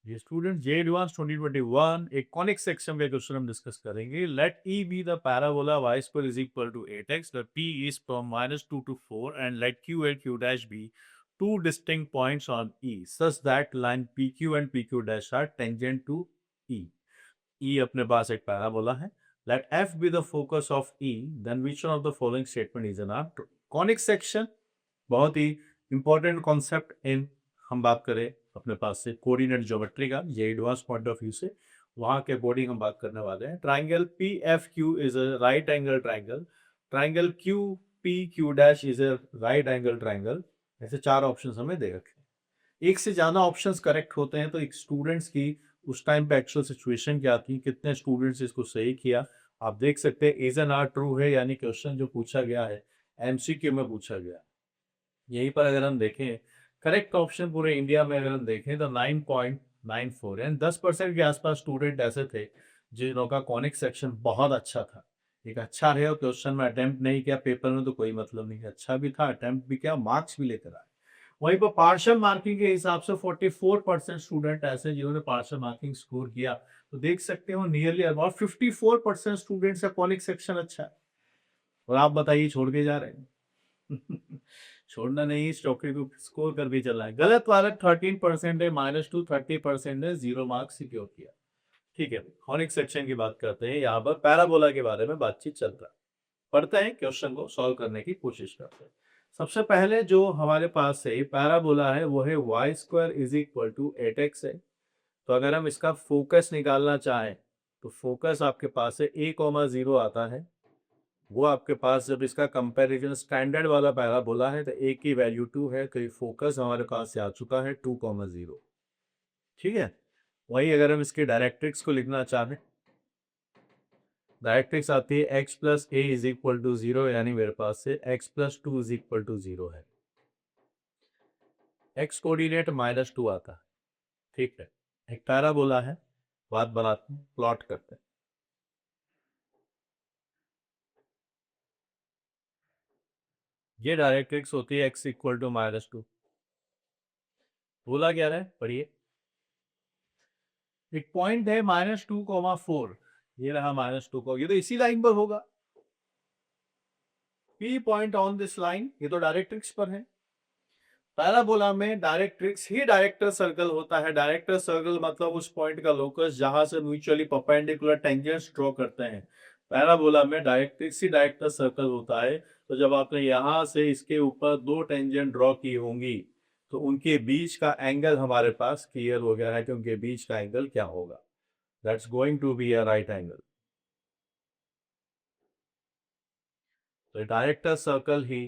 ये स्टूडेंट जे एडवांस 2021 एक conic section का क्वेश्चन हम डिस्कस करेंगे. Let E be the parabola y square is equal to 8x the p is from -2 to 4 and let q and q dash be two distinct points on E such that line PQ and PQ dash are tangent to E. E अपने पास एक parabola है. Let F be the focus of E, then which one of the following statement is an R? Conic section बहुत ही important concept in हम बात करें अपने पास से coordinate geometry का, ये एडवांस पॉइंट ऑफ व्यू से वहां के अकॉर्डिंग हम बात करने वाले हैं. Triangle P F Q is a right angle triangle. Triangle Q P Q dash is a right angle triangle. ऐसे चार ऑप्शंस हमें दे रखे हैं. एक से ज्यादा ऑप्शंस करेक्ट होते हैं तो एक स्टूडेंट्स की उस टाइम पे एक्चुअल सिचुएशन क्या थी, कितने स्टूडेंट्स इसको सही किया, आप देख सकते हैं. इज एन आर ट्रू है, यानी क्वेश्चन जो पूछा गया है एमसीक्यू में पूछा गया. यहीं पर अगर हम देखें करेक्ट ऑप्शन पूरे इंडिया में अगर हम देखें तो 9.94 एंड 10% के आसपास स्टूडेंट ऐसे थे जिनों का कॉनिक सेक्शन बहुत अच्छा था. एक अच्छा रहे और क्वेश्चन में अटेम्प्ट नहीं किया पेपर में तो कोई मतलब नहीं. अच्छा भी था, अटेम्प्ट भी किया, मार्क्स भी लेकर आए. वहीं पर पार्शियल मार्किंग के हिसाब से 44% स्टूडेंट ऐसे जिन्होंने पार्शियल मार्किंग स्कोर किया. तो देख सकते हो नियरली अबाउट 54% स्टूडेंट्स का कॉनिक सेक्शन अच्छा है. और आप बताइए छोड़ के जा रहे हैं. छोड़ना नहीं, स्टॉकी को स्कोर कर भी चला है. गलत वाला 13% है, -2 30% है, 0 मार्क्स सिक्योर किया. ठीक है, कॉनिक सेक्शन की बात करते हैं. यहाँ पर पैराबोला के बारे में बातचीत चल रहा है. पढ़ते हैं, क्वेश्चन को सॉल्व करने की कोशिश करते हैं. सबसे पहले जो हमारे पास है पैराबोला है वो है y square is equal to 8x है. तो अगर हम इसका फोकस निकालना चाहें तो फोकस आपके पास है a,0 आता है. वो आपके पास जब इसका कंपैरिजन स्टैंडर्ड वाला पैराबोला है तो a की वैल्यू 2 है, तो ये फोकस हमारे पास से आ चुका है 2,0. ठीक है. वही अगर हम इसके डायरेक्ट्रिक्स को लिखना चाहें, डायरेक्ट्रिक्स आती है x plus a is equal to 0, यानी मेरे पास से x plus 2 is equal to 0 है. x कोऑर्डिनेट -2 आता है. ठीक है, एक पैराबोला है, बात बनाते हैं, प्लॉट करते हैं. ये डायरेक्ट्रिक्स होती है x इक्वल टू -2. बोला क्या है, पढ़िए. एक पॉइंट है -2,4. ये रहा -2 को, ये तो इसी लाइन पर होगा. P point on this line, ये तो डायरेक्ट्रिक्स पर है. पैराबोला में डायरेक्ट्रिक्स ही डायरेक्टर सर्कल होता है. डायरेक्टर सर्कल मतलब उस पॉइंट का लोकस जहां से म्यूचुअली परपेंडिकुलर टेंजेंट्स ड्रॉ करते हैं. पैराबोला में डायरेक्ट्रिक्स ही डायरेक्टर सर्कल होता है. तो जब आपने यहां से इसके ऊपर दो टेंजेंट ड्रॉ की होंगी तो उनके बीच का एंगल हमारे पास क्लियर हो गया है कि उनके बीच का एंगल क्या होगा. That's going to be a right angle. तो डायरेक्टर सर्कल ही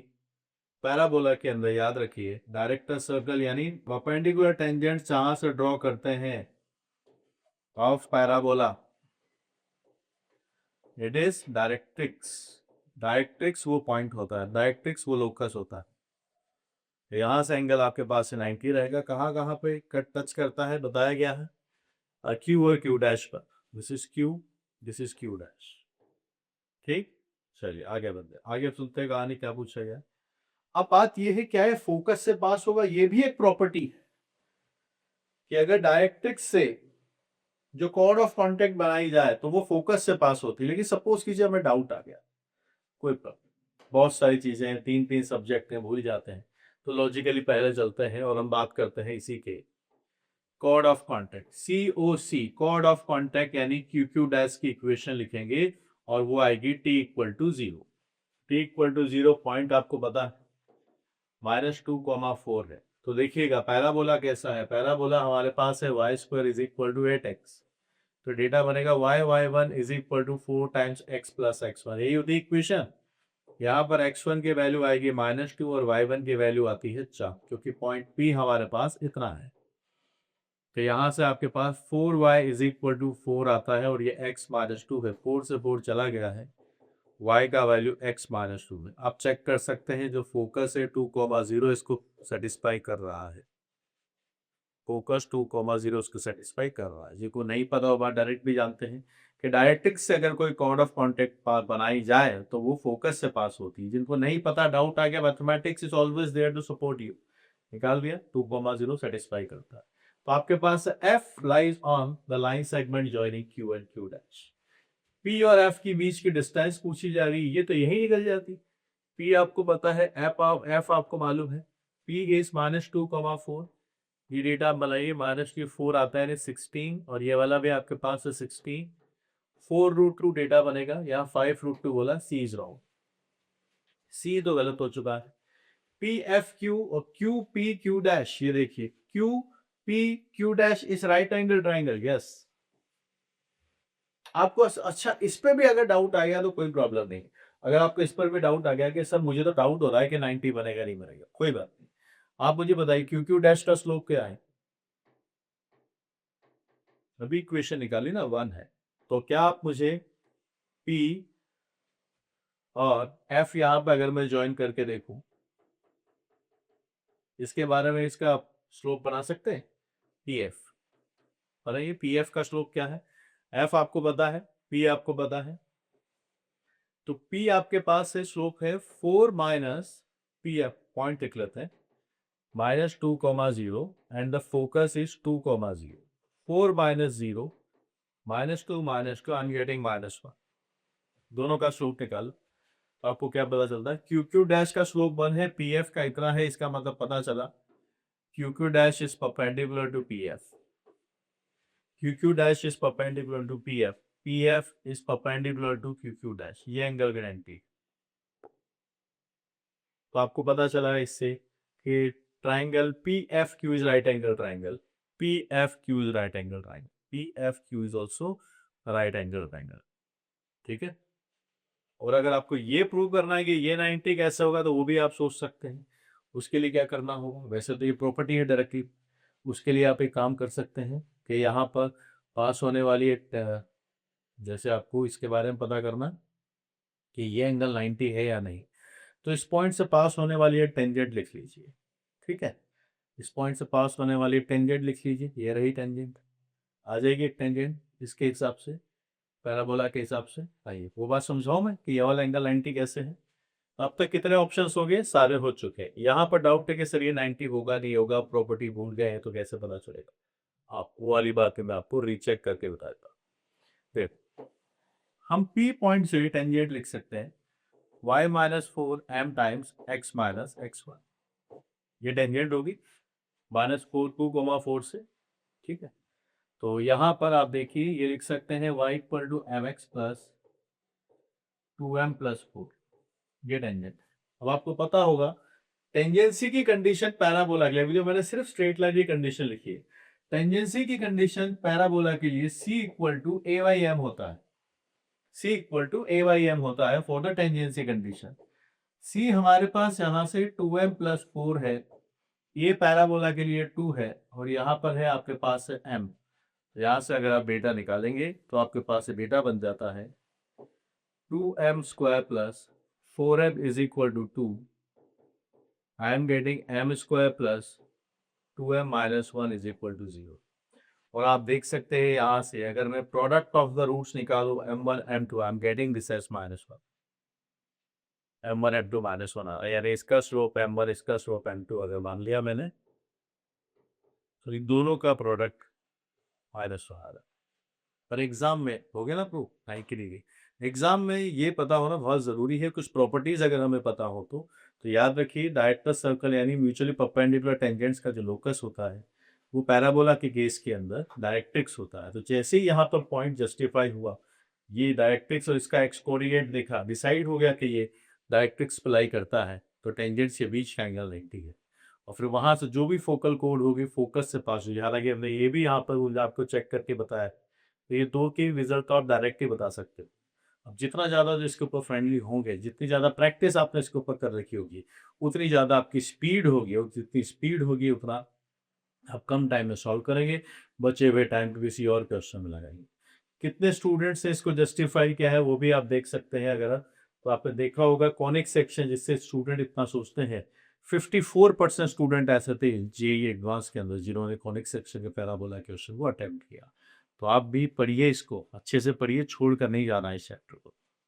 पैराबोला के अंदर, याद रखिए, डायरेक्टर सर्कल यानी परपेंडिकुलर टेंजेंट जहां से ड्रॉ करते हैं of parabola, it is directrix. Directrix वो पॉइंट होता है, डायरेक्ट्रिक्स वो लोकस होता है. यहां से एंगल आपके पास से 90 रहेगा. कहाँ कहाँ पे कट टच करता है बताया गया है, क्यू और क्यू डैश पर. This is Q, this is Q dash. ठीक, चलिए आगे बढ़ते हैं. आगे सुनते हैं कहानी क्या पूछा गया. अब बात यह है क्या है, फोकस से पास होगा, ये भी एक प्रॉपर्टी है कि अगर डायरेक्ट्रिक्स से जो कॉर्ड ऑफ कांटेक्ट बनाई जाए तो वो फोकस से पास होती है. लेकिन सपोज कीजिए हमें डाउट आ गया, कोई प्रॉब्लम, बहुत सारी चीजें हैं, 3 सब्जेक्ट हैं, भूल जाते हैं. तो लॉजिकली पहले चलते हैं और हम बात करते हैं इसी के chord of contact. COC chord of contact यानी क्यू क्यू डैश की इक्वेशन लिखेंगे और वो आएगी T equal to 0. T equal to 0 point आपको पता है -2,4 है. तो देखिएगा पैराबोला कैसा है. पैराबोला हमारे पास है y square is equal to 8x. तो डेटा बनेगा y1 is equal to 4 times x plus x1. यही होती है इक्वेशन. यहाँ पर x1 की वैल्यू आएगी -2 और y1 की वैल्यू आती है 4, क्योंकि पॉइंट P हमारे पास इतना है. तो यहाँ से आपके पास 4y इज इक्वल टू 4 आता है और ये x -2 है. 4 से 4 चला गया है, y का वैल्यू x -2 है. आप चेक कर सकते हैं जो फोकस है 2,0 इसको सेटिस्फाई कर रहा है. फोकस 2,0 इसको सेटिस्फाई कर रहा है. जिनको नहीं पता होगा डायरेक्ट भी जानते हैं कि डायरेक्ट्रिक्स से अगर कोई कॉर्ड ऑफ कांटेक्ट बनाई जाए तो वो फोकस से पास होती है. जिनको नहीं पता, डाउट आ गया, mathematics is always there to support you. निकाल दिया, 2,0 सेटिस्फाई करता है. तो आपके पास F lies on the line segment joining Q and Q dash. P और एफ की बीच की डिस्टेंस पूछी जा रही है, ये तो यही निकल जाती। पी आपको पता है, एफ आपको मालूम है, पी इज -2,4। ये डेटा आप बनाइए, -4 आता है 16, और ये वाला भी आपके पास है 16। 4√2 डेटा बनेगा, यहाँ 5√2 बोला, सी इज रॉन्ग, सी तो गलत हो चुका है। पी एफ क्यू और क्यू पी क्यू डैश, ये देखिए Q P Q dash is right angle triangle, yes. आपको अच्छा इस पे भी अगर डाउट आ गया तो कोई प्रॉब्लम नहीं। अगर आपको इस पर भी डाउट आ गया कि सर मुझे तो डाउट हो रहा है कि 90 बनेगा नहीं बनेगा, कोई बात नहीं, आप मुझे बताइए क्यू क्यू डैश का स्लोप क्या है। अभी इक्वेशन निकाली ना, 1 है, तो क्या आप मुझे P और F यहां पर अगर मैं ज्वाइन करके देखूं, इसके बारे में इसका स्लोप बना सकते हैं। PF बताइए, PF का स्लोप क्या है। F आपको पता है, P आपको पता है, तो P आपके पास है, स्लोप है 4 माइनस PF, पॉइंट लिख लेते हैं, -2,0 and the focus is 2,0। 4 minus 0, -2 -2, I am getting -1। दोनों का स्लोप निकालो, आपको क्या पता चलता है। क्यू क्यू डैश का स्लोप 1 है, पी एफ का इतना है, इसका मतलब पता चला Q Q dash is perpendicular to P F. Q Q dash is perpendicular to P F is perpendicular to Q Q dash, ये एंगल गारंटी। तो आपको पता चला इससे कि triangle P F Q is right angle triangle, P F Q is right angle triangle, P F Q is also right angle triangle, ठीक है। और अगर आपको ये प्रूव करना है कि ये 90 कैसे होगा, तो वो भी आप सोच सकते हैं। उसके लिए क्या करना होगा, वैसे तो ये प्रॉपर्टी है डायरेक्टली, उसके लिए आप एक काम कर सकते हैं कि यहाँ पर पास होने वाली एक जैसे आपको इसके बारे में पता करना कि ये एंगल 90 है या नहीं, तो इस पॉइंट से पास होने वाली एक टेंजेंट लिख लीजिए, ठीक है। इस पॉइंट से पास होने वाली टेंजेंट लिख लीजिए, ये रही टेंजेंट, आ जाएगी एक टेंजेंट इसके हिसाब से, पैराबोला के हिसाब से। आइए वो बात समझाओ मैं कि ये वाला एंगल 90 कैसे है। अब तक कितने ऑप्शंस हो गए, सारे हो चुके हैं। यहाँ पर डाउट है कि सर ये 90 होगा नहीं होगा, प्रॉपर्टी भूल गए हैं तो कैसे पता चलेगा। आप वो वाली बात मैं आपको रीचेक करके बताता हूँ। फिर हम P पॉइंट से टेंजेंट लिख सकते हैं y-4 m times x minus x1, ये टेंजेंट होगी -4 2,4 से, ठीक है। तो यहाँ पर आप देखिए ये लिख सकते हैं y equal to mx plus 2m plus 4, ये टेंजेंट। अब आपको पता होगा टेंजेंसी की कंडीशन पैराबोला के लिए, वीडियो मैंने सिर्फ स्ट्रेट लाइन की कंडीशन लिखी है। टेंजेंसी की कंडीशन पैराबोला के लिए c equal to a by m होता है, c equal to a by m होता है for the tangency condition. c हमारे पास यहाँ से 2m प्लस 4 है, ये पैराबोला के लिए 2 है, और यहाँ पर है आपके पास है m। यहाँ से अगर आप बेटा निकालेंगे तो आपके पास बेटा बन जाता है 2m square plus 4m is equal to 2। I am getting m square plus 2m minus 1 is equal to 0। और आप देख सकते हैं यहाँ से अगर मैं प्रोडक्ट ऑफ द रूट्स निकालू m1 m2, I am getting this as -1, m1 m2 -1, यानी इसका स्लोप m1 इसका स्लोप m2 अगर मान लिया मैंने, तो इन दोनों का प्रोडक्ट -1 आ रहा। पर एग्जाम में हो गया ना प्रूफ, नहीं की गई। एग्जाम में ये पता होना बहुत जरूरी है, कुछ प्रॉपर्टीज अगर हमें पता हो तो याद रखिए डायरेक्ट्रिक्स सर्कल यानी म्यूचुअली परपेंडिकुलर टेंजेंट्स का जो लोकस होता है वो पैराबोला के केस के अंदर डायरेक्ट्रिक्स होता है। तो जैसे ही यहाँ पर पॉइंट जस्टिफाई हुआ, ये डायरेक्ट्रिक्स और इसका एक्स कोऑर्डिनेट देखा, डिसाइड हो गया कि ये डायरेक्ट्रिक्स अप्लाई करता है, तो टेंजेंट्स के बीच का एंगल 90 है। और फिर वहां से जो भी फोकल कोड होगी फोकस से पास हो, हालांकि हमने ये भी यहाँ पर आपको चेक करके बताया, तो ये दो के रिजल्ट तो आप डायरेक्टली बता सकते हो। अब जितना ज़्यादा जो इसके ऊपर फ्रेंडली होंगे, जितनी ज़्यादा प्रैक्टिस आपने इसके ऊपर कर रखी होगी, उतनी ज़्यादा आपकी स्पीड होगी, और जितनी स्पीड होगी उतना आप कम टाइम में सॉल्व करेंगे, बचे हुए टाइम को किसी और क्वेश्चन में लगाएंगे। कितने स्टूडेंट्स ने इसको जस्टिफाई किया है वो भी आप देख सकते हैं। अगर तो आपने देखा होगा कॉनिक सेक्शन जिससे स्टूडेंट इतना सोचते हैं, 54% स्टूडेंट ऐसे थे जेईई एडवांस के अंदर जिन्होंने कॉनिक सेक्शन के पैराबोला क्वेश्चन को अटेम्प्ट किया। तो आप भी पढ़िए, इसको अच्छे से पढ़िए, छोड़ कर नहीं जाना है इस चैप्टर को।